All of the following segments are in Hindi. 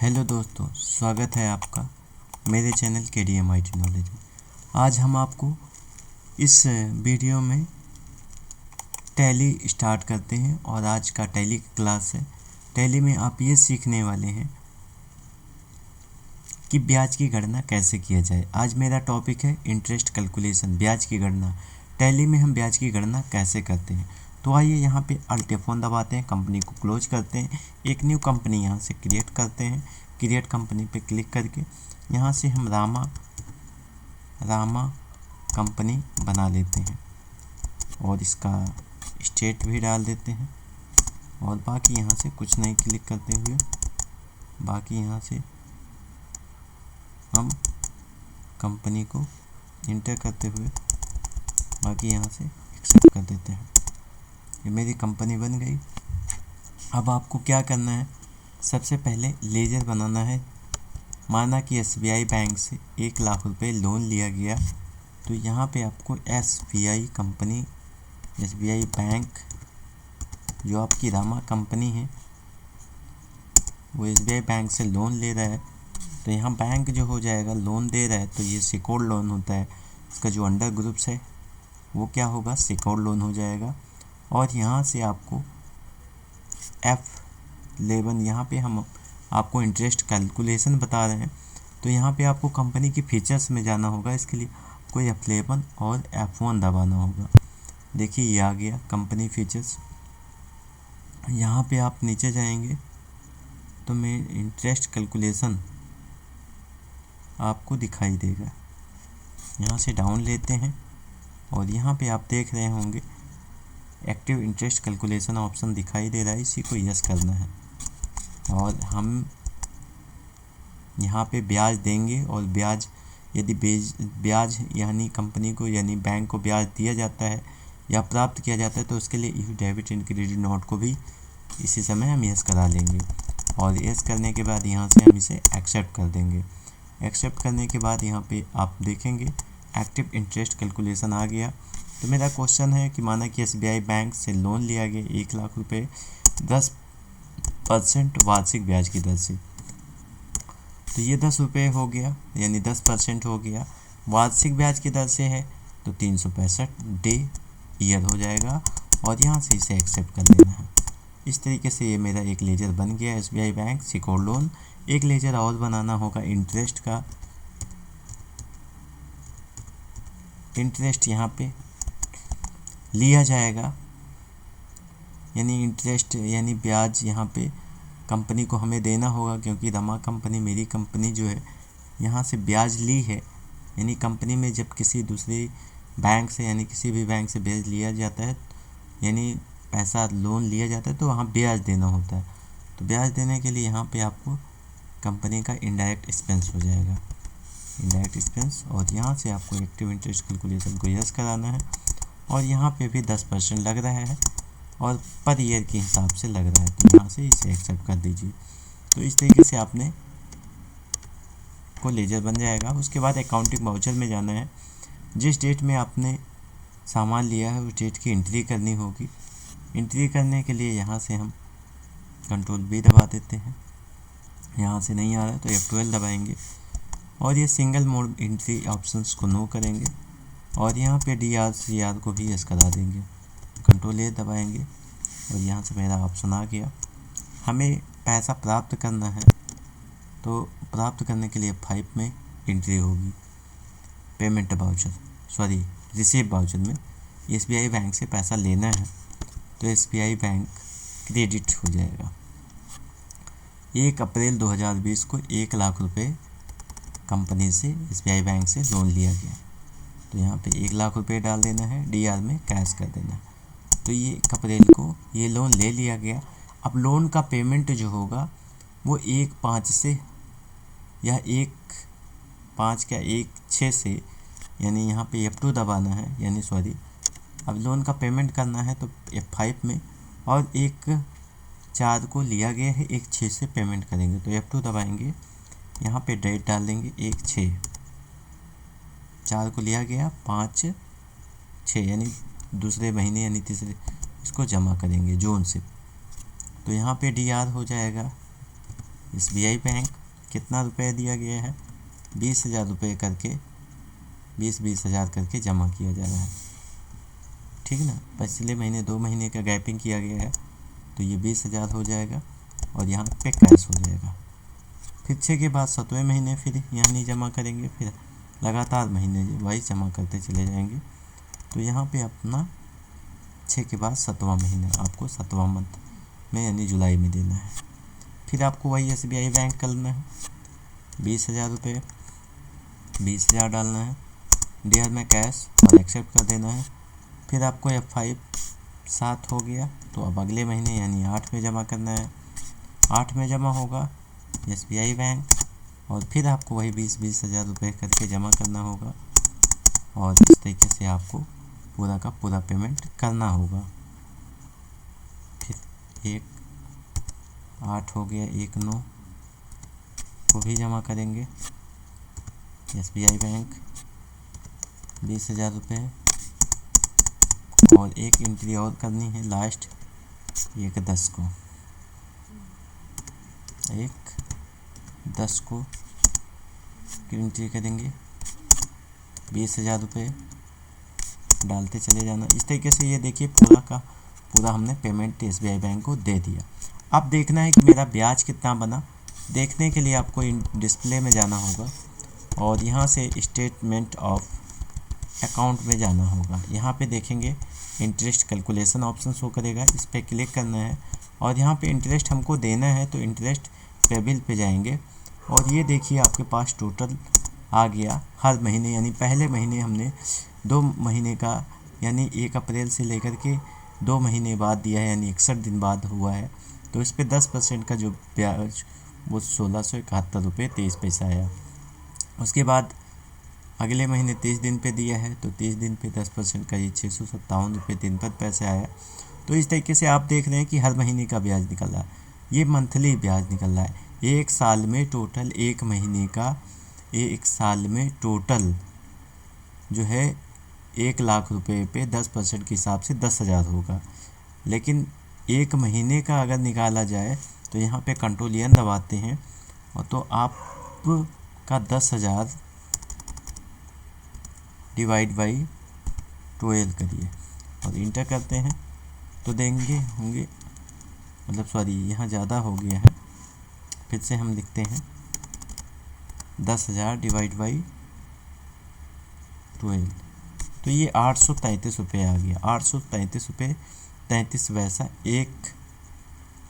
हेलो दोस्तों, स्वागत है आपका मेरे चैनल KDM IT नॉलेज में। आज हम आपको इस वीडियो में टैली स्टार्ट करते हैं और आज का टैली की क्लास है। टैली में आप ये सीखने वाले हैं कि ब्याज की गणना कैसे किया जाए। आज मेरा टॉपिक है इंटरेस्ट कैलकुलेशन, ब्याज की गणना। टैली में हम ब्याज की गणना कैसे करते हैं। तो आइए यहाँ पे अल्ट F1 दबाते हैं, कंपनी को क्लोज करते हैं, एक न्यू कंपनी यहाँ से क्रिएट करते हैं। क्रिएट कंपनी पे क्लिक करके यहाँ से हम रामा कंपनी बना लेते हैं और इसका स्टेट भी डाल देते हैं। और बाकी यहाँ से कुछ नहीं क्लिक करते हुए बाकी यहाँ से हम कंपनी को इंटर करते हुए बाकी यहाँ से एक्सेप्ट कर देते हैं। ये मेरी कंपनी बन गई। अब आपको क्या करना है, सबसे पहले लेजर बनाना है। माना कि SBI बैंक से 1 लाख रुपए लोन लिया गया, तो यहाँ पे आपको SBI कंपनी, SBI बैंक जो आपकी रामा कंपनी है वो SBI बैंक से लोन ले रहा है। तो यहाँ बैंक जो हो जाएगा, लोन दे रहा है तो ये सिक्योर्ड लोन होता है। इसका जो अंडर ग्रुप्स है वो क्या होगा, सिक्योर्ड लोन हो जाएगा। और यहाँ से आपको F11, यहाँ पे हम आपको इंटरेस्ट कैलकुलेशन बता रहे हैं, तो यहाँ पे आपको कंपनी की फीचर्स में जाना होगा। इसके लिए आपको F11 और F1 दबाना होगा। देखिए ये आ गया कंपनी फीचर्स। यहाँ पे आप नीचे जाएंगे तो मैं इंटरेस्ट कैलकुलेशन आपको दिखाई देगा। यहाँ से डाउन लेते हैं और यहाँ पे आप देख रहे होंगे एक्टिव इंटरेस्ट कैलकुलेशन ऑप्शन दिखाई दे रहा है, इसी को यस करना है। और हम यहाँ पे ब्याज देंगे और ब्याज यदि ब्याज यानी कंपनी को यानी बैंक को ब्याज दिया जाता है या प्राप्त किया जाता है तो उसके लिए if debit and credit note को भी इसी समय हम यस करा लेंगे। और यस करने के बाद यहाँ से हम इसे एक्सेप्ट कर देंगे। एक्सेप्ट करने के बाद यहाँ पे आप देखेंगे एक्टिव इंटरेस्ट कैलकुलेशन आ गया। तो मेरा क्वेश्चन है कि माना कि SBI बैंक से लोन लिया गया 1 लाख रुपए 10% वार्षिक ब्याज की दर से। तो ये 10 रुपये हो गया, यानी 10% हो गया। वार्षिक ब्याज की दर से है तो 365 डे ईयर हो जाएगा और यहाँ से इसे एक्सेप्ट कर लेना है। इस तरीके से ये मेरा एक लेजर बन गया SBI बैंक सिक्योर्ड लोन। एक लेजर और बनाना होगा इंटरेस्ट का। इंटरेस्ट यहाँ पे लिया जाएगा, यानी इंटरेस्ट यानी ब्याज यहाँ पे कंपनी को हमें देना होगा, क्योंकि रमा कंपनी मेरी कंपनी जो है यहाँ से ब्याज ली है। यानी कंपनी में जब किसी दूसरी बैंक से यानी किसी भी बैंक से ब्याज लिया जाता है, यानी पैसा लोन लिया जाता है, तो वहाँ ब्याज देना होता है। तो ब्याज देने के लिए यहाँ पे आपको कंपनी का इनडायरेक्ट एक्सपेंस हो जाएगा, इनडायरेक्ट एक्सपेंस। और यहाँ से आपको एक्टिव इंटरेस्ट कैलकुलेशन को यस कराना है और यहाँ पे भी 10% लग रहा है और पर ईयर के हिसाब से लग रहा है, तो यहाँ से इसे एक्सेप्ट कर दीजिए। तो इस तरीके से आपने को लेजर बन जाएगा। उसके बाद अकाउंटिंग वाउचर में जाना है। जिस डेट में आपने सामान लिया है उस डेट की एंट्री करनी होगी। एंट्री करने के लिए यहाँ से हम Ctrl+V दबा देते हैं। यहाँ से नहीं आ रहा तो F12 दबाएंगे और ये सिंगल मोड एंट्री ऑप्शंस को नो करेंगे और यहाँ पे DR/CR को भी यस करा देंगे। Ctrl+A दबाएंगे और यहाँ से मेरा ऑप्शन आ गया। हमें पैसा प्राप्त करना है तो प्राप्त करने के लिए F5 में एंट्री होगी। पेमेंट वाउचर रिसीव वाउचर में SBI बैंक से पैसा लेना है तो SBI बैंक क्रेडिट हो जाएगा। 1 अप्रैल 2020 को 1 लाख रुपए कंपनी से SBI बैंक से लोन लिया गया, तो यहाँ पे 1 लाख रुपए डाल देना है, DR में कैश कर देना है। तो ये 1 अप्रैल को ये लोन ले लिया गया। अब लोन का पेमेंट जो होगा वो 1/5 से या 1/6 से, यानी यहाँ पे F2 दबाना है, यानी अब लोन का पेमेंट करना है तो F5 में, और 1/4 को लिया गया है 1/6 से पेमेंट करेंगे तो F2 दबाएंगे। यहाँ पे डेट डाल देंगे 1/6, 4 को लिया गया 5/6 यानी दूसरे महीने यानी तीसरे, इसको जमा करेंगे जून से। तो यहाँ पे DR हो जाएगा SBI बैंक कितना रुपये दिया गया है, 20,000 रुपये करके 20,000 करके जमा किया जा रहा है, ठीक है ना। पिछले महीने 2 महीने का गैपिंग किया गया है, तो ये 20,000 हो जाएगा और यहाँ पे कैश हो जाएगा। फिर 6 के बाद 7वें महीने फिर यहाँ नहीं जमा करेंगे, फिर लगातार महीने वाइज जमा करते चले जाएंगे। तो यहाँ पे अपना 6 के बाद 7वां महीना आपको 7वां मंथ में यानी जुलाई में देना है। फिर आपको वही SBI बैंक करना है, 20,000 रुपये, 20,000 डालना है, डियर में कैश और एक्सेप्ट कर देना है। फिर आपको F5 7 हो गया, तो अब अगले महीने यानी 8 में जमा करना है। 8 में जमा होगा SBI बैंक, और फिर आपको वही 20,000 रुपये करके जमा करना होगा, और इस तरीके से आपको पूरा का पूरा पेमेंट करना होगा। फिर 1/8 हो गया, 1/9 को भी जमा करेंगे SBI बैंक 20,000 रुपये, और एक एंट्री और करनी है लास्ट 1/10 को, 1/10 को एंट्री करेंगे, 20,000 रुपये डालते चले जाना। इस तरीके से ये देखिए पूरा का पूरा हमने पेमेंट SBI बैंक को दे दिया। अब देखना है कि मेरा ब्याज कितना बना। देखने के लिए आपको डिस्प्ले में जाना होगा और यहाँ से स्टेटमेंट ऑफ अकाउंट में जाना होगा। यहाँ पे देखेंगे इंटरेस्ट कैलकुलेशन ऑप्शन शो करेगा, इस पर क्लिक करना है और यहाँ पे इंटरेस्ट हमको देना है, तो इंटरेस्ट पेबल पे जाएंगे और ये देखिए आपके पास टोटल आ गया हर महीने, यानी पहले महीने हमने 2 महीने का यानी 1 अप्रैल से लेकर के 2 महीने बाद दिया है, यानी 61 दिन बाद हुआ है। तो इस पर 10% का जो ब्याज वो 1671 रुपये 23 पैसा आया। उसके बाद अगले महीने 30 दिन पे दिया है, तो 30 दिन पे 10% का ये 657 रुपये 53 पैसे आया। तो इस तरीके से आप देख रहे हैं कि हर महीने का ब्याज निकल रहा है, ये मंथली ब्याज निकल रहा है। एक साल में टोटल एक महीने का, एक साल में टोटल जो है 1 लाख रुपये पे 10% के हिसाब से 10,000 होगा। लेकिन एक महीने का अगर निकाला जाए तो यहाँ पे कंट्रोल एन दबाते हैं और तो आपका 10,000 डिवाइड बाई 12 करिए और इंटर करते हैं तो देंगे होंगे, मतलब सॉरी यहाँ ज़्यादा हो गया है, फिर से हम लिखते हैं 10,000 डिवाइड बाई 12, तो ये 833 रुपये आ गया। 833 रुपये 33 पैसा एक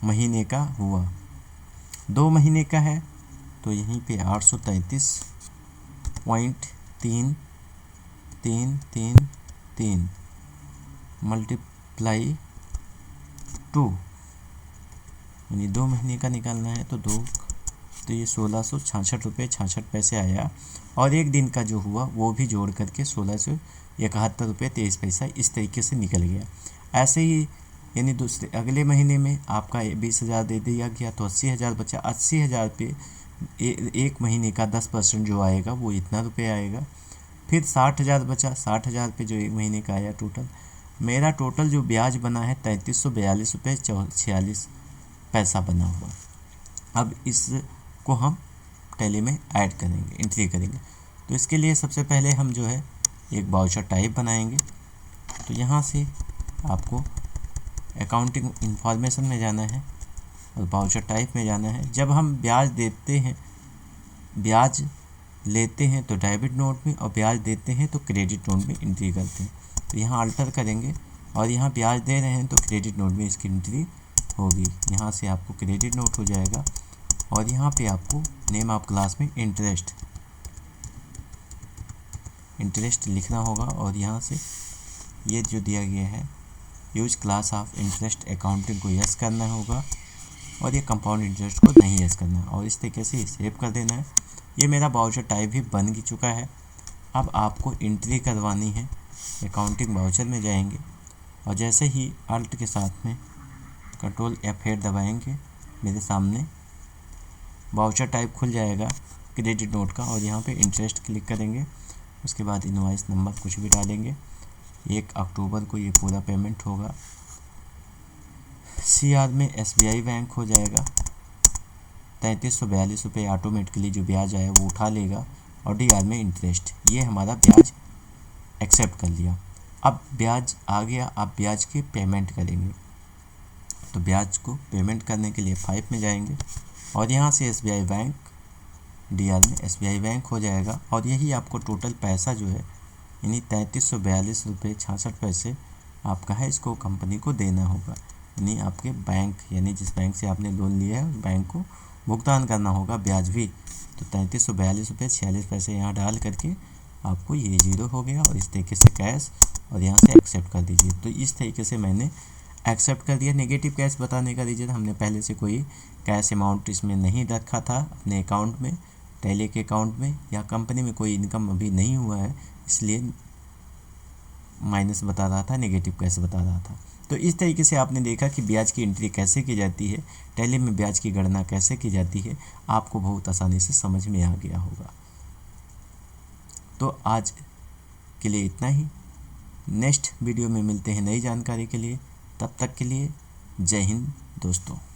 महीने का हुआ। 2 महीने का है तो यहीं पे 833.3333 मल्टीप्लाई 2, यानी 2 महीने का निकालना है तो 2, तो ये 1666 रुपये 66 पैसे आया। और एक दिन का जो हुआ वो भी जोड़ करके 1671 रुपये 23 पैसा इस तरीके से निकल गया। ऐसे ही यानी दूसरे अगले महीने में आपका 20,000 दे दिया गया तो 80,000 बचा। 80,000 पे एक महीने का 10% जो आएगा वो इतना रुपये आएगा। फिर 60,000 बचा, 60,000 पे जो एक महीने का आया टोटल, मेरा टोटल जो ब्याज बना है 3342 रुपये 46 पैसा बना हुआ। अब इसको हम टैली में ऐड करेंगे, एंट्री करेंगे। तो इसके लिए सबसे पहले हम जो है एक वाउचर टाइप बनाएंगे। तो यहाँ से आपको अकाउंटिंग इंफॉर्मेशन में जाना है और वाउचर टाइप में जाना है। जब हम ब्याज देते हैं, ब्याज लेते हैं तो डेबिट नोट में, और ब्याज देते हैं तो क्रेडिट नोट में एंट्री करते हैं। तो यहाँ अल्टर करेंगे और यहाँ ब्याज दे रहे हैं तो क्रेडिट नोट में इसकी एंट्री होगी। यहाँ से आपको क्रेडिट नोट हो जाएगा और यहाँ पे आपको नेम ऑफ क्लास में इंटरेस्ट लिखना होगा और यहाँ से ये जो दिया गया है use class of interest accounting को यस करना होगा और ये कंपाउंड इंटरेस्ट को नहीं यस करना है और इस तरीके से सेव कर देना है। ये मेरा वाउचर टाइप भी बन चुका है। अब आपको एंट्री करवानी है, अकाउंटिंग वाउचर में जाएंगे और जैसे ही अल्ट के साथ में कंट्रोल F8 दबाएंगे मेरे सामने वाउचर टाइप खुल जाएगा क्रेडिट नोट का, और यहाँ पे इंटरेस्ट क्लिक करेंगे। उसके बाद इनवॉइस नंबर कुछ भी डालेंगे। 1 अक्टूबर को ये पूरा पेमेंट होगा। CR में SBI बैंक हो जाएगा 3342 ऑटोमेटिकली जो ब्याज आया वो उठा लेगा और DR में इंटरेस्ट, ये हमारा ब्याज एक्सेप्ट कर लिया। अब ब्याज आ गया, आप ब्याज की पेमेंट करेंगे। तो ब्याज को पेमेंट करने के लिए 5 में जाएंगे और यहाँ से SBI बैंक, DR में SBI बैंक हो जाएगा और यही आपको टोटल पैसा जो है यानी 3342.66 आपका है, इसको कंपनी को देना होगा। यानी आपके बैंक यानी जिस बैंक से आपने लोन लिया है उस बैंक को भुगतान करना होगा ब्याज भी। तो 3342.46 यहाँ डाल करके आपको ये 0 हो गया और इस तरीके से कैश और यहाँ से एक्सेप्ट कर दीजिए। तो इस तरीके से मैंने एक्सेप्ट कर दिया। नेगेटिव कैश बताने का रीज़न, हमने पहले से कोई कैश अमाउंट इसमें नहीं रखा था अपने अकाउंट में, टैली के अकाउंट में, या कंपनी में कोई इनकम अभी नहीं हुआ है, इसलिए माइनस बता रहा था, नेगेटिव कैश बता रहा था। तो इस तरीके से आपने देखा कि ब्याज की एंट्री कैसे की जाती है, टैली में ब्याज की गणना कैसे की जाती है, आपको बहुत आसानी से समझ में आ गया होगा। तो आज के लिए इतना ही, नेक्स्ट वीडियो में मिलते हैं नई जानकारी के लिए। तब तक के लिए जय हिंद दोस्तों।